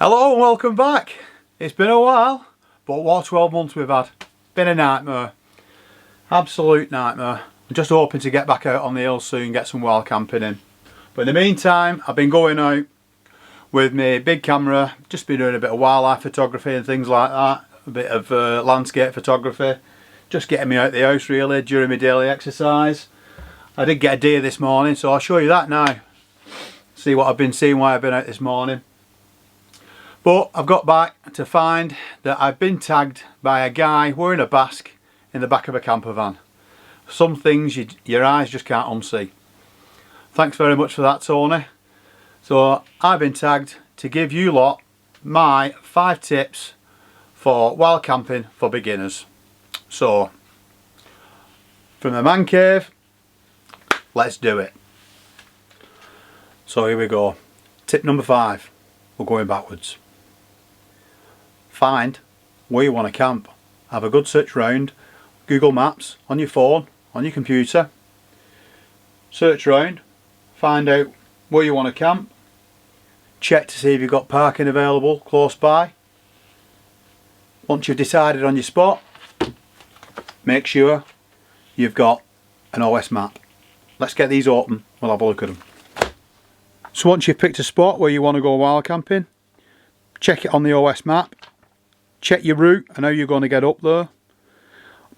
Hello and welcome back. It's been a while, but what 12 months we've had. Been a nightmare. Absolute nightmare. I'm just hoping to get back out on the hills soon, get some wild camping in. But in the meantime, I've been going out with my big camera, just been doing a bit of wildlife photography and things like that. A bit of landscape photography. Just getting me out the house really during my daily exercise. I did get a deer this morning, so I'll show you that now. See what I've been seeing while I've been out this morning. But I've got back to find that I've been tagged by a guy wearing a basque in the back of a camper van. Some things your eyes just can't unsee. Thanks very much for that, Tony. So I've been tagged to give you lot my 5 tips for wild camping for beginners. So from the man cave, let's do it. So here we go. Tip number 5. We're going backwards. Find where you want to camp. Have a good search round. Google Maps on your phone, on your computer. Search round. Find out where you want to camp. Check to see if you've got parking available close by. Once you've decided on your spot, make sure you've got an OS map. Let's get these open. We'll have a look at them. So once you've picked a spot where you want to go wild camping, check it on the OS map. Check your route and how you're going to get up there.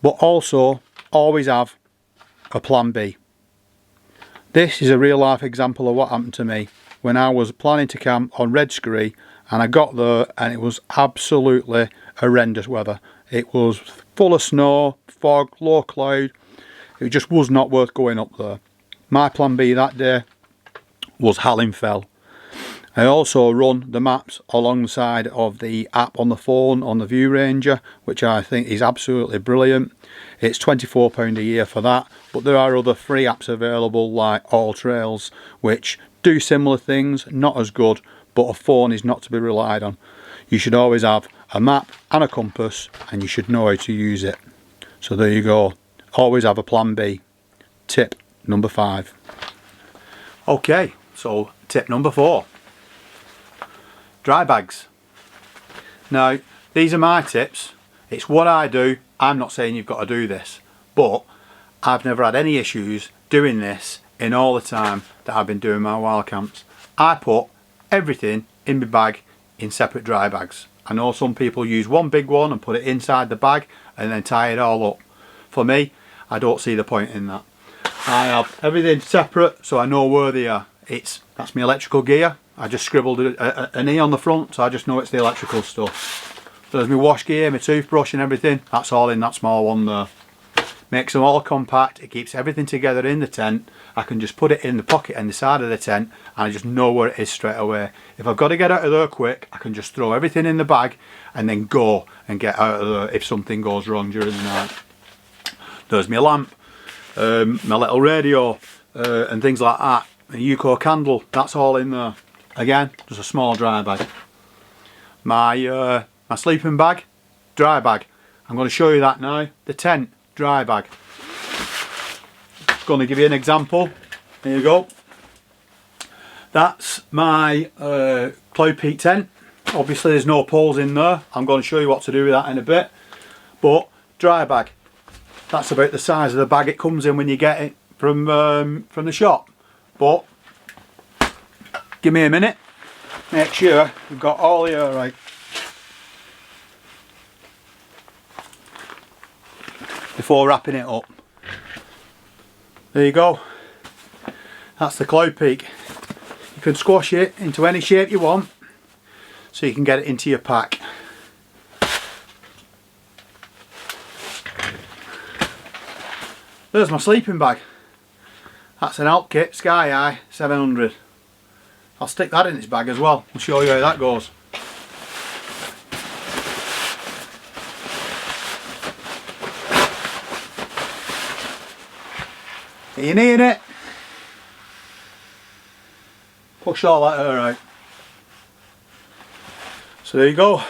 But also, always have a plan B. This is a real life example of what happened to me when I was planning to camp on Red Scree, and I got there and it was absolutely horrendous weather. It was full of snow, fog, low cloud. It just was not worth going up there. My plan B that day was Hallin Fell. I also run the maps alongside of the app on the phone on the View Ranger, which I think is absolutely brilliant. It's £24 a year for that, but there are other free apps available like All Trails, which do similar things, not as good, but a phone is not to be relied on. You should always have a map and a compass, and you should know how to use it. So there you go. Always have a plan B. Tip number 5. Okay, so tip number 4. Dry bags. Now, these are my tips. It's what I do. I'm not saying you've got to do this, but I've never had any issues doing this in all the time that I've been doing my wild camps. I put everything in my bag in separate dry bags. I know some people use one big one and put it inside the bag and then tie it all up. For me, I don't see the point in that. I have everything separate so I know where they are. That's my electrical gear. I just scribbled an E on the front, so I just know it's the electrical stuff. There's my wash gear, my toothbrush and everything. That's all in that small one there. Makes them all compact. It keeps everything together in the tent. I can just put it in the pocket in the side of the tent and I just know where it is straight away. If I've got to get out of there quick, I can just throw everything in the bag and then go and get out of there if something goes wrong during the night. There's my lamp, my little radio and things like that. A Yuko candle, that's all in there. Again, just a small dry bag. My sleeping bag, dry bag. I'm going to show you that now. The tent, dry bag. Going to give you an example. Here you go. That's my Cloud Peak tent. Obviously there's no poles in there. I'm going to show you what to do with that in a bit. But dry bag. That's about the size of the bag it comes in when you get it from the shop. But give me a minute, make sure we've got all the air right. Before wrapping it up. There you go. That's the Cloud Peak. You can squash it into any shape you want so you can get it into your pack. There's my sleeping bag. That's an Alp kit, Sky Eye 700. I'll stick that in its bag as well. I'll show you how that goes. Get your knee in it. Push all that air out. So there you go.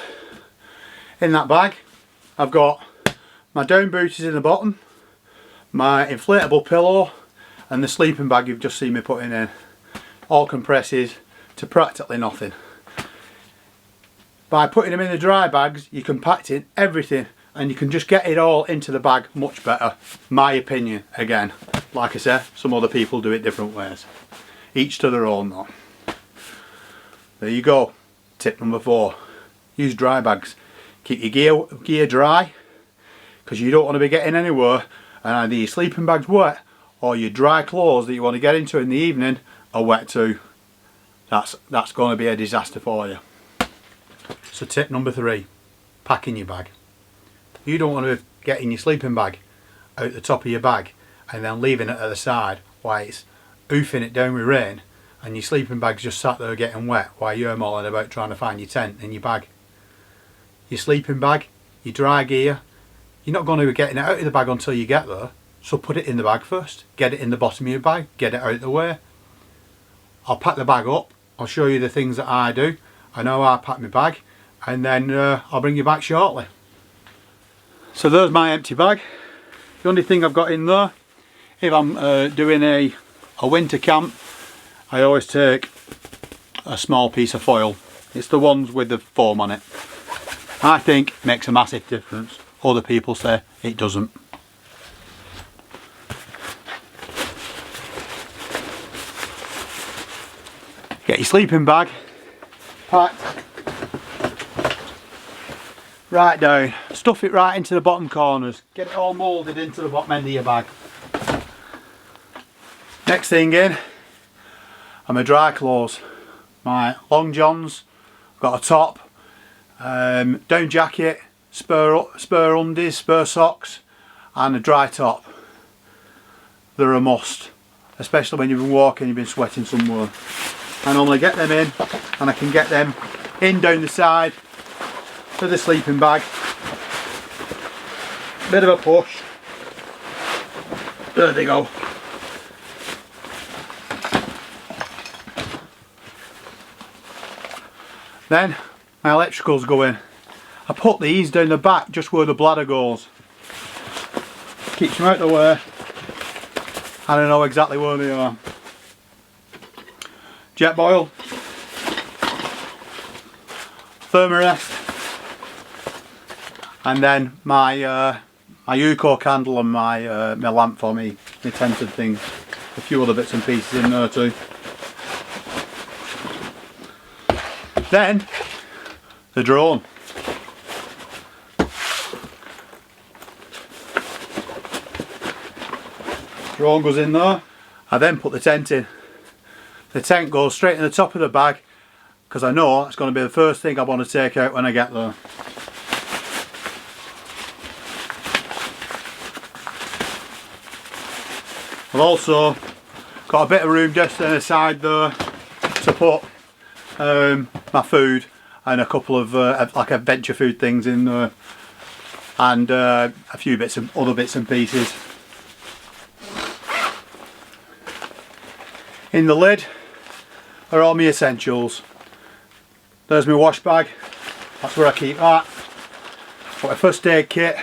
In that bag I've got my down booties in the bottom, my inflatable pillow and the sleeping bag you've just seen me putting in. All compresses to practically nothing. By putting them in the dry bags, you compact in everything and you can just get it all into the bag much better. My opinion, again. Like I said, some other people do it different ways. Each to their own though. There you go. Tip number 4. Use dry bags. Keep your gear dry, because you don't want to be getting anywhere and either your sleeping bag's wet or your dry clothes that you want to get into in the evening are wet too. That's going to be a disaster for you. So tip number 3, packing your bag. You don't want to be getting your sleeping bag out the top of your bag and then leaving it at the side while it's oofing it down with rain and your sleeping bag's just sat there getting wet while you're mulling about trying to find your tent and your bag. Your sleeping bag, your dry gear, you're not going to be getting it out of the bag until you get there, so put it in the bag first. Get it in the bottom of your bag, get it out of the way. I'll pack the bag up, I'll show you the things that I do. I know I pack my bag, and then I'll bring you back shortly. So there's my empty bag. The only thing I've got in there, if I'm doing a winter camp, I always take a small piece of foil. It's the ones with the foam on it. I think it makes a massive difference. Other people say it doesn't. Get your sleeping bag packed right down. Stuff it right into the bottom corners. Get it all moulded into the bottom end of your bag. Next thing in are my dry clothes. My long johns, got a top, down jacket, spur undies, spur socks and a dry top. They're a must, especially when you've been walking, you've been sweating somewhere. I normally get them in and I can get them in down the side of the sleeping bag. Bit of a push. There they go. Then my electricals go in. I put these down the back just where the bladder goes. Keeps them out of the way. I don't know exactly where they are. Jet boil, thermarest, and then my my Uco candle and my my lamp for me tented thing. A few other bits and pieces in there too. Then the drone. Drone goes in there. I then put the tent in. The tent goes straight in the top of the bag because I know it's going to be the first thing I want to take out when I get there. I've also got a bit of room just on the side there to put my food and a couple of like adventure food things in there, and a few bits of other bits and pieces. In the lid are all my essentials. There's my wash bag, that's where I keep that. Got a first aid kit,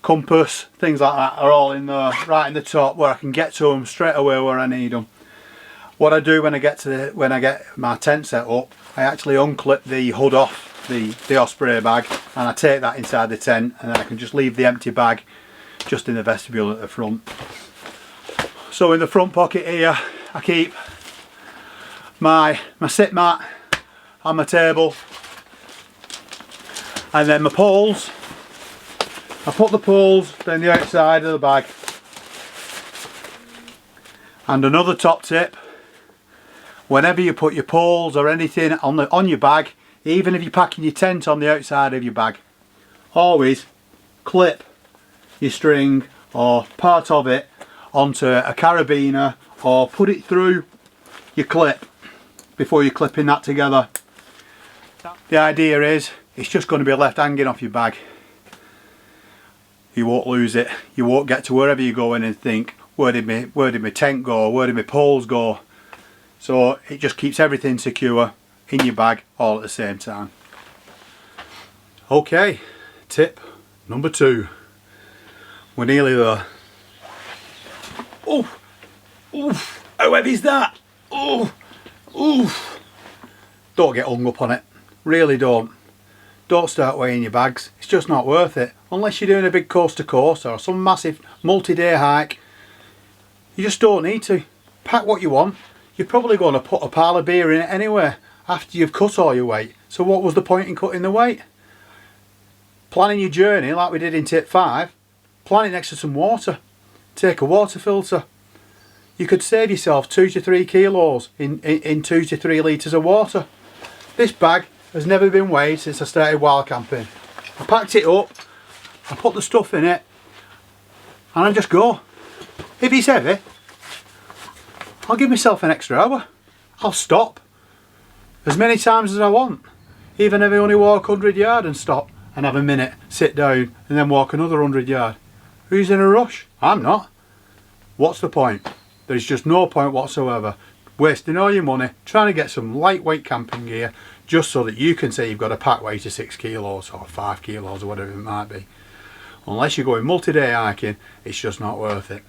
compass, things like that are all in there, right in the top where I can get to them straight away where I need them. What I do when I get my tent set up, I actually unclip the hood off the Osprey bag and I take that inside the tent, and then I can just leave the empty bag just in the vestibule at the front. So in the front pocket here I keep my sit mat and my table, and then my poles. I put the poles down the outside of the bag. And another top tip, whenever you put your poles or anything on your bag, even if you're packing your tent on the outside of your bag, always clip your string or part of it onto a carabiner, or put it through your clip before you're clipping that together. The idea is it's just going to be left hanging off your bag. You won't lose it. You won't get to wherever you're going and think, where did my tent go, where did my poles go? So it just keeps everything secure in your bag all at the same time. Okay, tip number 2. We're nearly there. Oh, oof, how heavy is that? Oh, oof. Don't get hung up on it. Really don't. Don't start weighing your bags. It's just not worth it. Unless you're doing a big coast to coast or some massive multi-day hike. You just don't need to. Pack what you want. You're probably going to put a pile of beer in it anyway after you've cut all your weight. So what was the point in cutting the weight? Planning your journey like we did in tip 5. Plan it next to some water. Take a water filter. You could save yourself 2 to 3 kilos in 2 to 3 litres of water. This bag has never been weighed since I started wild camping. I packed it up, I put the stuff in it, and I just go. If it's heavy, I'll give myself an extra hour. I'll stop as many times as I want. Even if I only walk 100 yards and stop and have a minute, sit down and then walk another 100 yards. Who's in a rush? I'm not. What's the point? There's just no point whatsoever. Wasting all your money trying to get some lightweight camping gear just so that you can say you've got a pack weight of 6 kilos or 5 kilos or whatever it might be. Unless you're going multi-day hiking, it's just not worth it.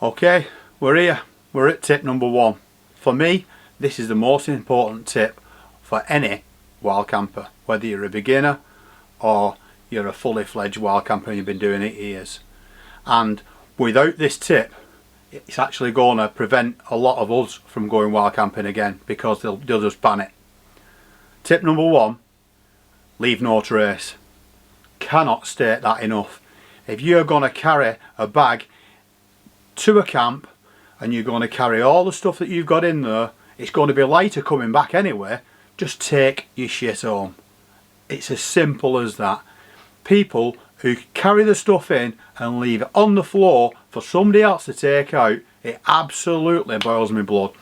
Okay, we're here. We're at tip number 1. For me, this is the most important tip for any wild camper, whether you're a beginner or you're a fully fledged wild camper and you've been doing it years. And without this tip, it's actually going to prevent a lot of us from going wild camping again, because they'll just ban it. Tip number 1, leave no trace. Cannot state that enough. If you're going to carry a bag to a camp and you're going to carry all the stuff that you've got in there, it's going to be lighter coming back anyway. Just take your shit home. It's as simple as that. People who carry the stuff in and leave it on the floor for somebody else to take out, it absolutely boils my blood.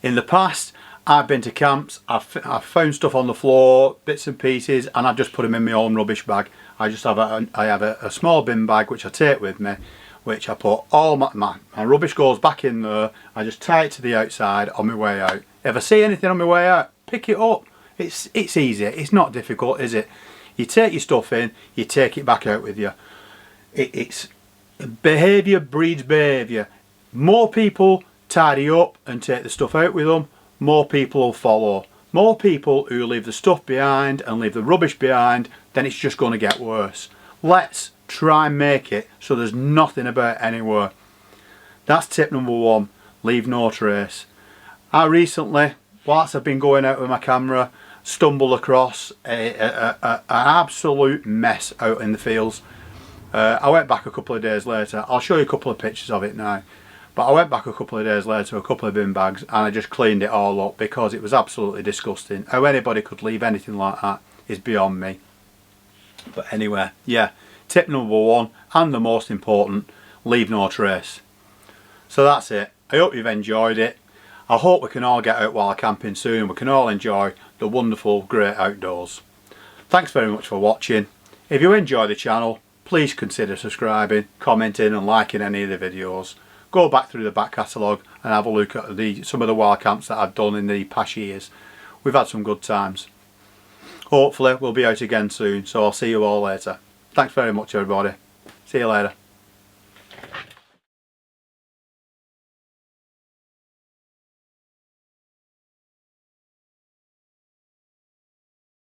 In the past, I've been to camps, I've found stuff on the floor, bits and pieces, and I've just put them in my own rubbish bag. I just have a small bin bag which I take with me, which I put all my rubbish goes back in there. I just tie it to the outside on my way out. If I see anything on my way out, pick it up. It's easy. It's not difficult, is it? You take your stuff in, you take it back out with you. It's behaviour breeds behaviour. More people tidy up and take the stuff out with them, more people will follow. More people who leave the stuff behind and leave the rubbish behind, then it's just going to get worse. Let's try and make it so there's nothing about anywhere. That's tip number 1, leave no trace. I recently, whilst I've been going out with my camera, stumbled across an absolute mess out in the fields. I went back a couple of days later. I'll show you a couple of pictures of it now. But I went back a couple of days later, a couple of bin bags, and I just cleaned it all up because it was absolutely disgusting. How anybody could leave anything like that is beyond me. But anyway, yeah, tip number 1 and the most important, leave no trace. So that's it. I hope you've enjoyed it. I hope we can all get out while camping soon and we can all enjoy the wonderful, great outdoors. Thanks very much for watching. If you enjoy the channel, please consider subscribing, commenting and liking any of the videos. Go back through the back catalogue and have a look at some of the wild camps that I've done in the past years. We've had some good times. Hopefully we'll be out again soon, so I'll see you all later. Thanks very much everybody. See you later.